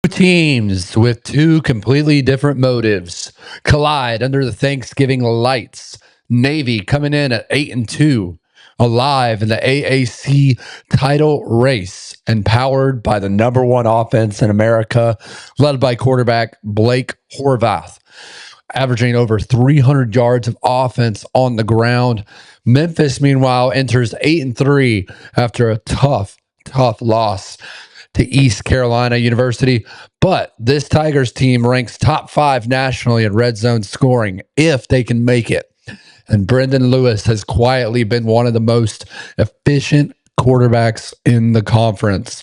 Teams with two completely different motives collide under the Thanksgiving lights. Navy coming in at 8-2, alive in the AAC title race, and powered by the number one offense in America, led by quarterback Blake Horvath, averaging over 300 yards of offense on the ground. Memphis, meanwhile, enters 8-3 after a tough loss to East Carolina University. But this Tigers team ranks top 5 nationally in red zone scoring if they can make it. And Brendon Lewis has quietly been one of the most efficient quarterbacks in the conference.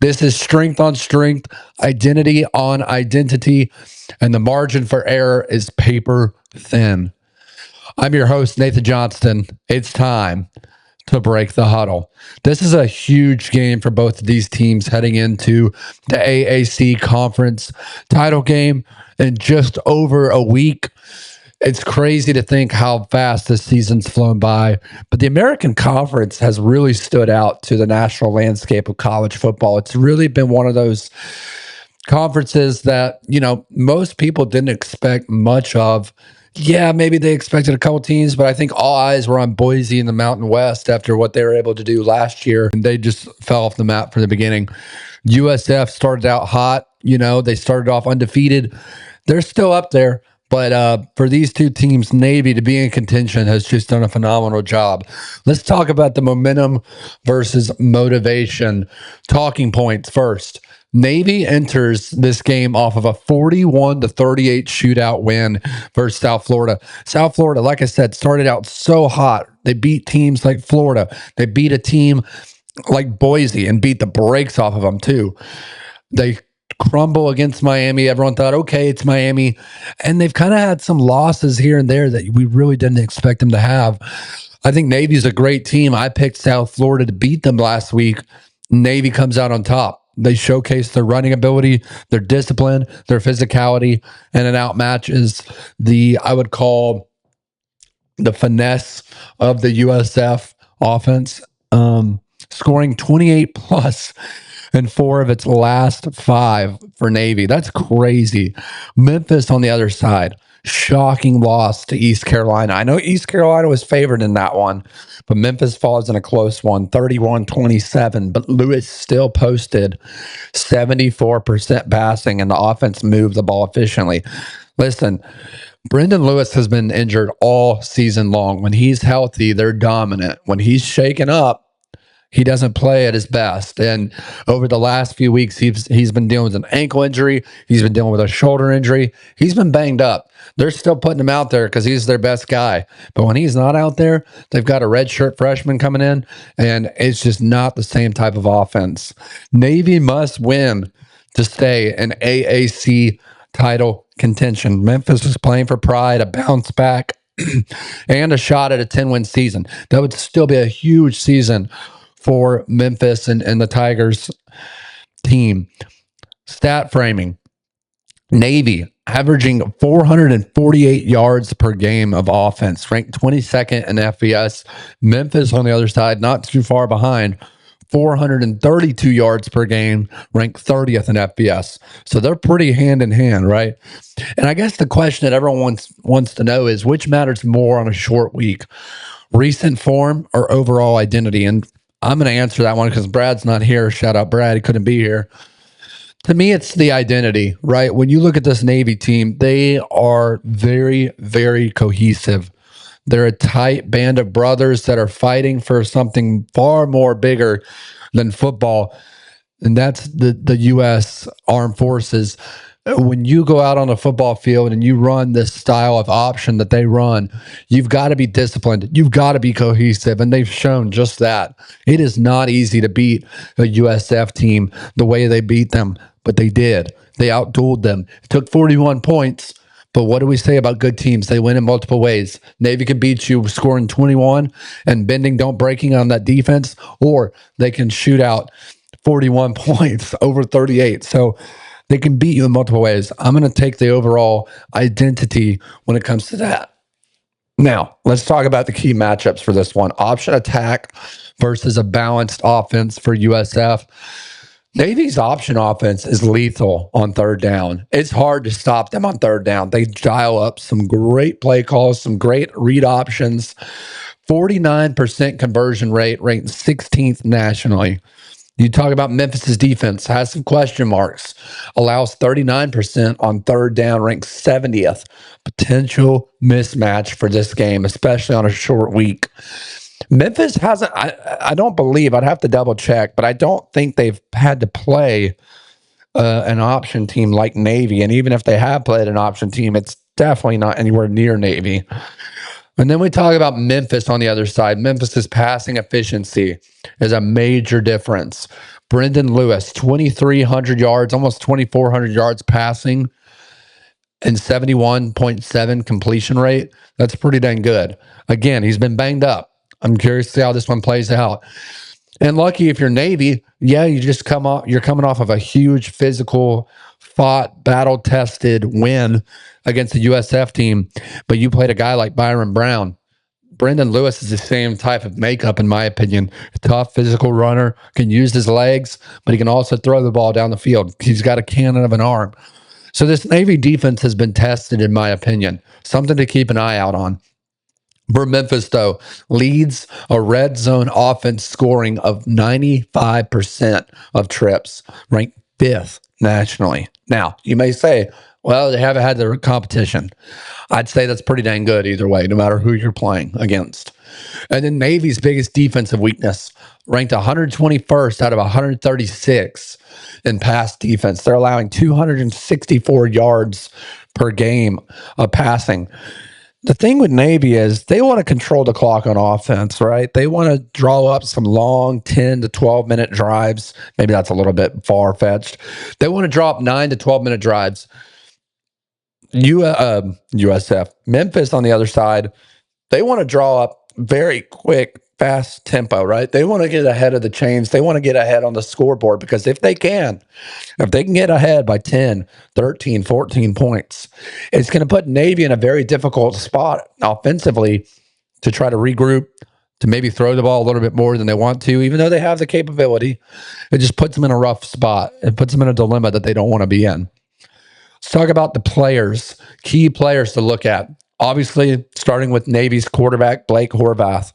This is strength on strength, identity on identity, and the margin for error is paper thin. I'm your host, Nathan Johnston. It's time to break the huddle. This is a huge game for both of these teams heading into the AAC conference title game in just over a week. It's crazy to think how fast this season's flown by, but the American Conference has really stood out to the national landscape of college football. It's really been one of those conferences that, most people didn't expect much of. Yeah, maybe they expected a couple teams, but I think all eyes were on Boise in the Mountain West after what they were able to do last year, and they just fell off the map from the beginning. USF started out hot. They started off undefeated. They're still up there. But for these two teams, Navy to be in contention has just done a phenomenal job. Let's talk about the momentum versus motivation. Talking points first. Navy enters this game off of a 41-38 shootout win versus South Florida. South Florida, like I said, started out so hot. They beat teams like Florida. They beat a team like Boise and beat the brakes off of them too. They crumble against Miami. Everyone thought, okay, it's Miami. And they've kind of had some losses here and there that we really didn't expect them to have. I think Navy's a great team. I picked South Florida to beat them last week. Navy comes out on top. They showcase their running ability, their discipline, their physicality, and it outmatches I would call the finesse of the USF offense, scoring 28 plus in 4 of its last 5 for Navy. That's crazy. Memphis on the other side, shocking loss to East Carolina. I know East Carolina was favored in that one, but Memphis falls in a close one, 31-27. But Lewis still posted 74% passing, and the offense moved the ball efficiently. Listen, Brendon Lewis has been injured all season long. When he's healthy, they're dominant. When he's shaken up, he doesn't play at his best. And over the last few weeks, he's been dealing with an ankle injury. He's been dealing with a shoulder injury. He's been banged up. They're still putting him out there because he's their best guy. But when he's not out there, they've got a redshirt freshman coming in, and it's just not the same type of offense. Navy must win to stay in AAC title contention. Memphis is playing for pride, a bounce back, and a shot at a 10-win season. That would still be a huge season for Memphis and the Tigers team. Stat framing. Navy averaging 448 yards per game of offense, ranked 22nd in FBS. Memphis on the other side, not too far behind, 432 yards per game, ranked 30th in FBS. So they're pretty hand in hand, right? And I guess the question that everyone wants to know is, which matters more on a short week? Recent form or overall identity? And I'm going to answer that one because Brad's not here. Shout out Brad. He couldn't be here. To me, it's the identity, right? When you look at this Navy team, they are very, very cohesive. They're a tight band of brothers that are fighting for something far more bigger than football. And that's the U.S. Armed Forces. When you go out on a football field and you run this style of option that they run, you've got to be disciplined. You've got to be cohesive, and they've shown just that. It is not easy to beat a USF team the way they beat them, but they did. They outdueled them. It took 41 points, but what do we say about good teams? They win in multiple ways. Navy can beat you scoring 21 and bending, don't breaking on that defense, or they can shoot out 41 points over 38. So they can beat you in multiple ways. I'm going to take the overall identity when it comes to that. Now, let's talk about the key matchups for this one. Option attack versus a balanced offense for USF. Navy's option offense is lethal on third down. It's hard to stop them on third down. They dial up some great play calls, some great read options. 49% conversion rate, ranked 16th nationally. You talk about Memphis's defense, has some question marks, allows 39% on third down, ranked 70th. Potential mismatch for this game, especially on a short week. Memphis hasn't, I don't believe, I'd have to double check, but I don't think they've had to play an option team like Navy. And even if they have played an option team, it's definitely not anywhere near Navy. And then we talk about Memphis on the other side. Memphis's passing efficiency is a major difference. Brendon Lewis, 2,300 yards, almost 2,400 yards passing, and 71.7 completion rate. That's pretty dang good. Again, he's been banged up. I'm curious to see how this one plays out. And lucky if you're Navy, yeah, you're coming off of a huge physical, fought, battle-tested win against the USF team, but you played a guy like Byron Brown. Brendon Lewis is the same type of makeup, in my opinion. Tough, physical runner, can use his legs, but he can also throw the ball down the field. He's got a cannon of an arm. So this Navy defense has been tested, in my opinion. Something to keep an eye out on. For Memphis, though, leads a red zone offense scoring of 95% of trips, ranked 5th nationally. Now, you may say, well, they haven't had the competition. I'd say that's pretty dang good either way, no matter who you're playing against. And then Navy's biggest defensive weakness, ranked 121st out of 136 in pass defense. They're allowing 264 yards per game of passing. The thing with Navy is they want to control the clock on offense, right? They want to draw up some long 10 to 12-minute drives. Maybe that's a little bit far-fetched. They want to draw up 9 to 12-minute drives. USF. Memphis, on the other side, they want to draw up very quick, fast tempo, right? They want to get ahead of the chains. They want to get ahead on the scoreboard because if they can get ahead by 10, 13, 14 points, it's going to put Navy in a very difficult spot offensively to try to regroup, to maybe throw the ball a little bit more than they want to, even though they have the capability. It just puts them in a rough spot. It puts them in a dilemma that they don't want to be in. Let's talk about the players, key players to look at. Obviously, starting with Navy's quarterback, Blake Horvath.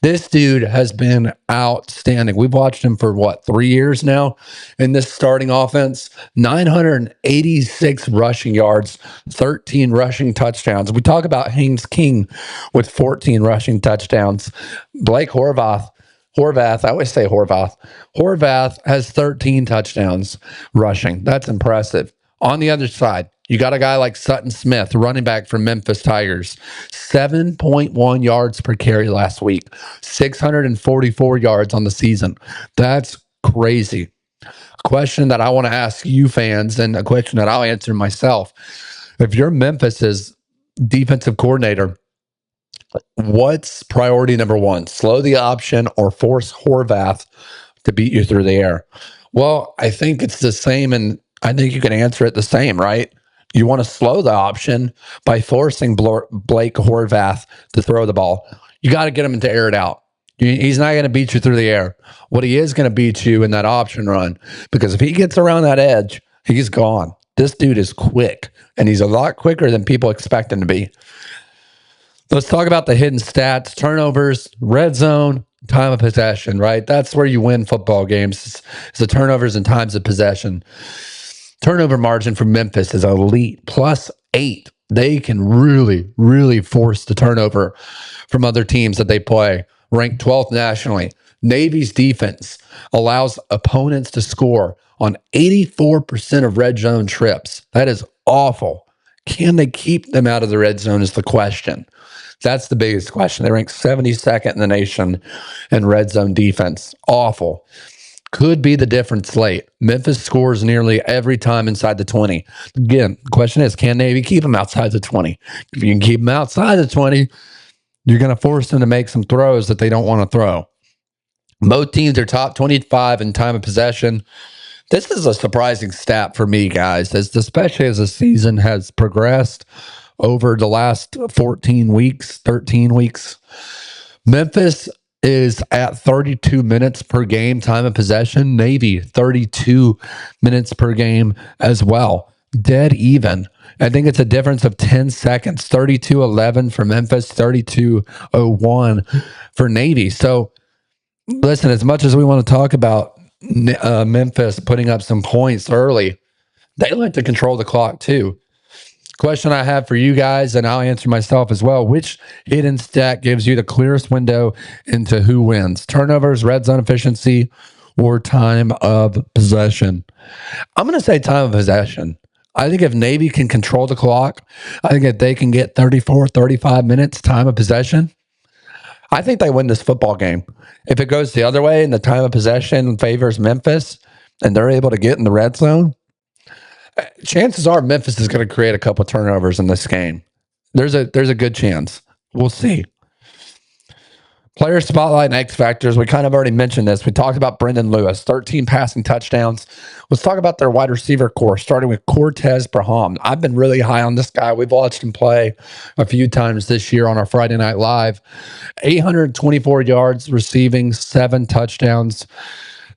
This dude has been outstanding. We've watched him for, 3 years now in this starting offense. 986 rushing yards, 13 rushing touchdowns. We talk about Haynes King with 14 rushing touchdowns. Blake Horvath, I always say Horvath. Horvath has 13 touchdowns rushing. That's impressive. On the other side, you got a guy like Sutton Smith, running back from Memphis Tigers, 7.1 yards per carry last week, 644 yards on the season. That's crazy. A question that I want to ask you fans, and a question that I'll answer myself. If you're Memphis's defensive coordinator, what's priority number one? Slow the option or force Horvath to beat you through the air? Well, I think it's the same, and I think you can answer it the same, right? You want to slow the option by forcing Blake Horvath to throw the ball. You got to get him to air it out. He's not going to beat you through the air. What he is going to beat you in that option run, because if he gets around that edge, he's gone. This dude is quick, and he's a lot quicker than people expect him to be. Let's talk about the hidden stats, turnovers, red zone, time of possession, right? That's where you win football games. It's the turnovers and times of possession. Turnover margin for Memphis is elite, +8. They can really, really force the turnover from other teams that they play. Ranked 12th nationally. Navy's defense allows opponents to score on 84% of red zone trips. That is awful. Can they keep them out of the red zone is the question. That's the biggest question. They rank 72nd in the nation in red zone defense. Awful. Could be the difference late. Memphis scores nearly every time inside the 20. Again, the question is, can Navy keep them outside the 20? If you can keep them outside the 20, you're going to force them to make some throws that they don't want to throw. Both teams are top 25 in time of possession. This is a surprising stat for me, guys, especially as the season has progressed over the last 14 weeks, 13 weeks. Memphis is at 32 minutes per game time of possession. Navy, 32 minutes per game as well. Dead even. I think it's a difference of 10 seconds. 32-11 for Memphis, 32-01 for Navy. So, listen, as much as we want to talk about Memphis putting up some points early, they like to control the clock too. Question I have for you guys, and I'll answer myself as well. Which hidden stat gives you the clearest window into who wins? Turnovers, red zone efficiency, or time of possession? I'm going to say time of possession. I think if Navy can control the clock, I think if they can get 34, 35 minutes time of possession, I think they win this football game. If it goes the other way and the time of possession favors Memphis and they're able to get in the red zone, chances are Memphis is going to create a couple turnovers in this game. There's a good chance. We'll see. Player spotlight and X factors. We kind of already mentioned this. We talked about Brendon Lewis, 13 passing touchdowns. Let's talk about their wide receiver core, starting with Cortez Braham. I've been really high on this guy. We've watched him play a few times this year on our Friday Night Live. 824 yards receiving, 7 touchdowns.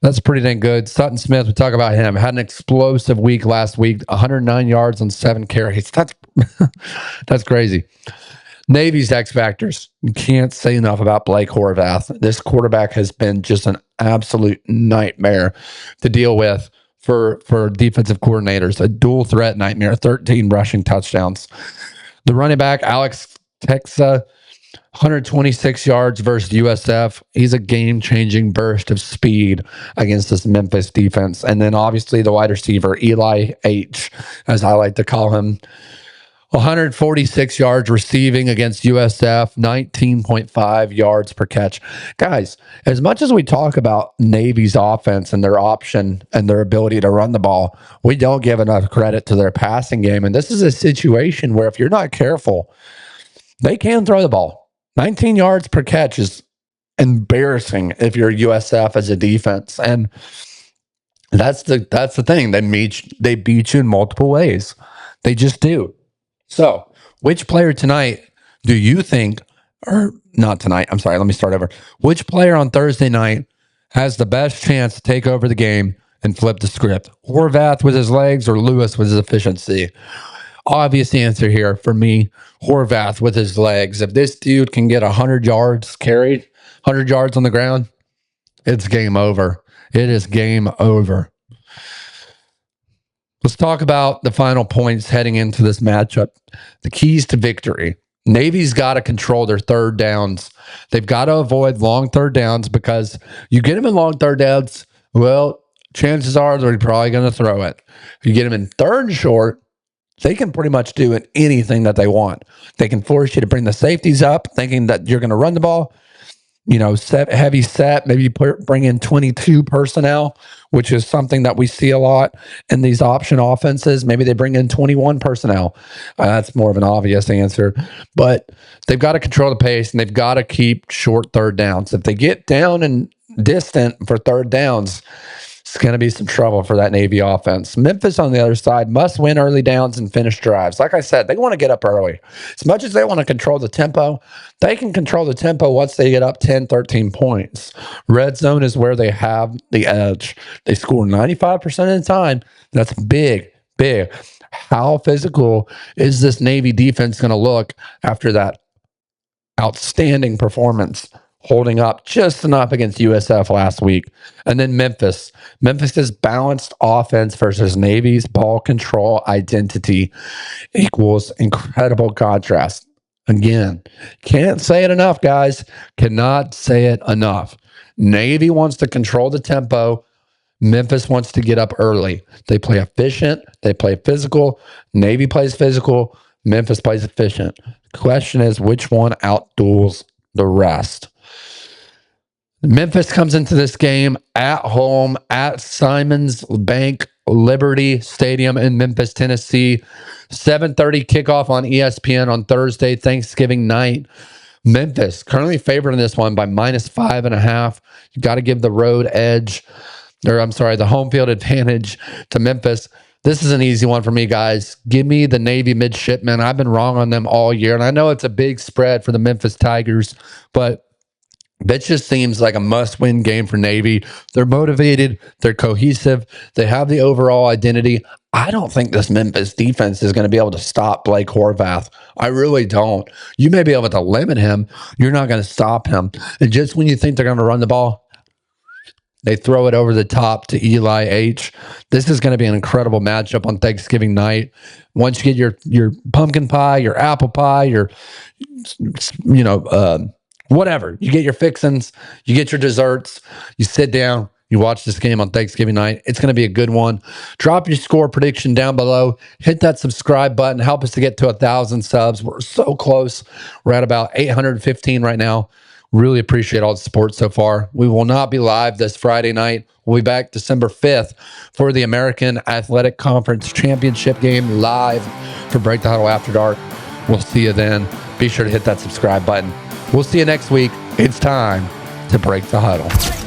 That's pretty dang good. Sutton Smith, we talk about him, had an explosive week last week, 109 yards on 7 carries. That's crazy. Navy's X factors. You can't say enough about Blake Horvath. This quarterback has been just an absolute nightmare to deal with for defensive coordinators. A dual threat nightmare, 13 rushing touchdowns. The running back, Alex Texa, 126 yards versus USF. He's a game-changing burst of speed against this Memphis defense. And then obviously the wide receiver, Eli H., as I like to call him, 146 yards receiving against USF, 19.5 yards per catch. Guys, as much as we talk about Navy's offense and their option and their ability to run the ball, we don't give enough credit to their passing game. And this is a situation where if you're not careful, they can throw the ball. 19 yards per catch is embarrassing if you're USF as a defense. And that's the thing. They beat you in multiple ways. They just do. So, which player tonight do you think, or not tonight, I'm sorry, let me start over. Which player on Thursday night has the best chance to take over the game and flip the script? Horvath with his legs or Lewis with his efficiency? Obvious answer here for me, Horvath with his legs. If this dude can get 100 yards carried, 100 yards on the ground, it's game over. It is game over. Let's talk about the final points heading into this matchup. The keys to victory. Navy's got to control their third downs. They've got to avoid long third downs because you get them in long third downs, well, chances are they're probably going to throw it. You get them in third and short, they can pretty much do anything that they want. They can force you to bring the safeties up, thinking that you're going to run the ball. Heavy set, maybe bring in 22 personnel, which is something that we see a lot in these option offenses. Maybe they bring in 21 personnel. That's more of an obvious answer. But they've got to control the pace, and they've got to keep short third downs. If they get down and distant for third downs, it's going to be some trouble for that Navy offense. Memphis, on the other side, must win early downs and finish drives. Like I said, they want to get up early. As much as they want to control the tempo, they can control the tempo once they get up 10, 13 points. Red zone is where they have the edge. They score 95% of the time. That's big, big. How physical is this Navy defense going to look after that outstanding performance, holding up just enough against USF last week? And then Memphis. Memphis's balanced offense versus Navy's ball control identity equals incredible contrast. Again, can't say it enough, guys. Cannot say it enough. Navy wants to control the tempo. Memphis wants to get up early. They play efficient. They play physical. Navy plays physical. Memphis plays efficient. The question is, which one outduels the rest? Memphis comes into this game at home at Simons Bank Liberty Stadium in Memphis, Tennessee. 7:30 kickoff on ESPN on Thursday, Thanksgiving night. Memphis currently favored in this one by -5.5. You got to give the road edge, the home field advantage to Memphis. This is an easy one for me, guys. Give me the Navy Midshipmen. I've been wrong on them all year, and I know it's a big spread for the Memphis Tigers, but That just seems like a must-win game for Navy. They're motivated. They're cohesive. They have the overall identity. I don't think this Memphis defense is going to be able to stop Blake Horvath. I really don't. You may be able to limit him. You're not going to stop him. And just when you think they're going to run the ball, they throw it over the top to Eli H. This is going to be an incredible matchup on Thanksgiving night. Once you get your pumpkin pie, your apple pie, your whatever. You get your fixins, you get your desserts, you sit down, you watch this game on Thanksgiving night. It's going to be a good one. Drop your score prediction down below. Hit that subscribe button. Help us to get to 1,000 subs. We're so close. We're at about 815 right now. Really appreciate all the support so far. We will not be live this Friday night. We'll be back December 5th for the American Athletic Conference Championship game live for Break the Huddle After Dark. We'll see you then. Be sure to hit that subscribe button. We'll see you next week. It's time to break the huddle.